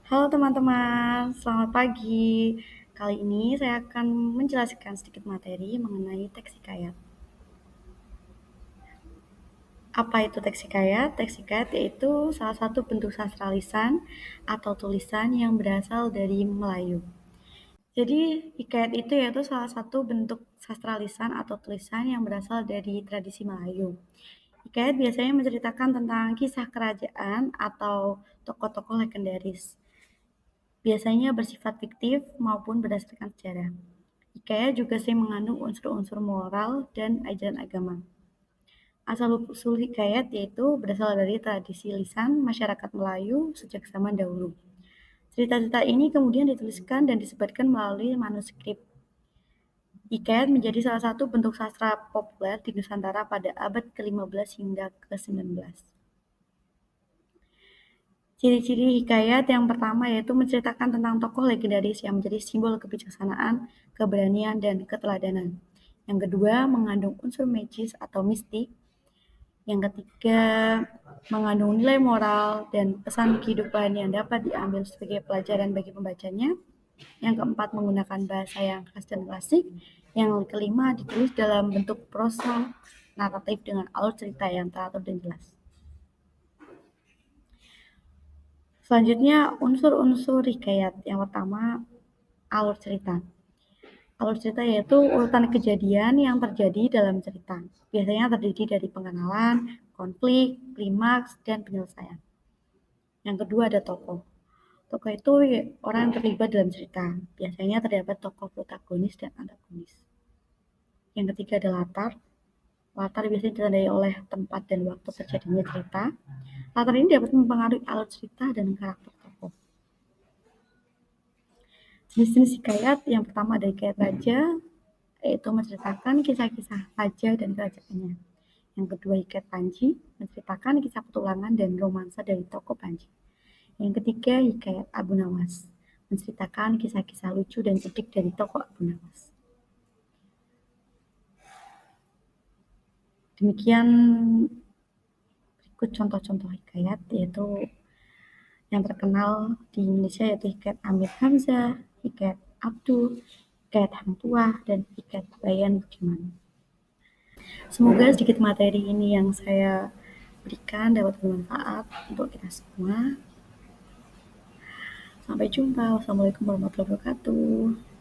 Halo teman-teman, selamat pagi. Kali ini saya akan menjelaskan sedikit materi mengenai teks hikayat. Apa itu teks hikayat? Teks hikayat yaitu salah satu bentuk sastra lisan atau tulisan yang berasal dari Melayu. Jadi, hikayat itu yaitu salah satu bentuk sastra lisan atau tulisan yang berasal dari tradisi Melayu. Hikayat biasanya menceritakan tentang kisah kerajaan atau tokoh-tokoh legendaris. Biasanya bersifat fiktif maupun berdasarkan sejarah. Hikayat juga sering mengandung unsur-unsur moral dan ajaran agama. Asal-usul hikayat yaitu berasal dari tradisi lisan masyarakat Melayu sejak zaman dahulu. Cerita-cerita ini kemudian dituliskan dan disebarkan melalui manuskrip. Hikayat menjadi salah satu bentuk sastra populer di Nusantara pada abad ke-15 hingga ke-19. Ciri-ciri hikayat yang pertama yaitu menceritakan tentang tokoh legendaris yang menjadi simbol kebijaksanaan, keberanian, dan keteladanan. Yang kedua, mengandung unsur magis atau mistik. Yang ketiga, mengandung nilai moral dan pesan kehidupan yang dapat diambil sebagai pelajaran bagi pembacanya. Yang keempat, menggunakan bahasa yang khas dan klasik. Yang kelima, ditulis dalam bentuk prosa naratif dengan alur cerita yang teratur dan jelas. Selanjutnya, unsur-unsur hikayat. Yang pertama, alur cerita. Alur cerita yaitu urutan kejadian yang terjadi dalam cerita. Biasanya terdiri dari pengenalan, konflik, klimaks, dan penyelesaian. Yang kedua ada tokoh. Tokoh itu orang yang terlibat dalam cerita. Biasanya terdapat tokoh protagonis dan antagonis. Yang ketiga ada latar. Latar biasanya ditandai oleh tempat dan waktu terjadinya cerita. Latar ini dapat mempengaruhi alur cerita dan karakter tokoh. Jenis-jenis hikayat yang pertama ada hikayat raja, yaitu menceritakan kisah-kisah raja dan kerajaannya. Yang kedua hikayat panji, menceritakan kisah petualangan dan romansa dari tokoh panji. Yang ketiga hikayat Abu Nawas, menceritakan kisah-kisah lucu dan cerdik dari tokoh Abu Nawas. Demikian berikut contoh-contoh hikayat yaitu yang terkenal di Indonesia yaitu hikayat Amir Hamzah, hikayat Abdul, hikayat Hang Tuah, dan hikayat Bayan Budiman. Semoga sedikit materi ini yang saya berikan dapat bermanfaat untuk kita semua. Sampai jumpa. Wassalamualaikum warahmatullahi wabarakatuh.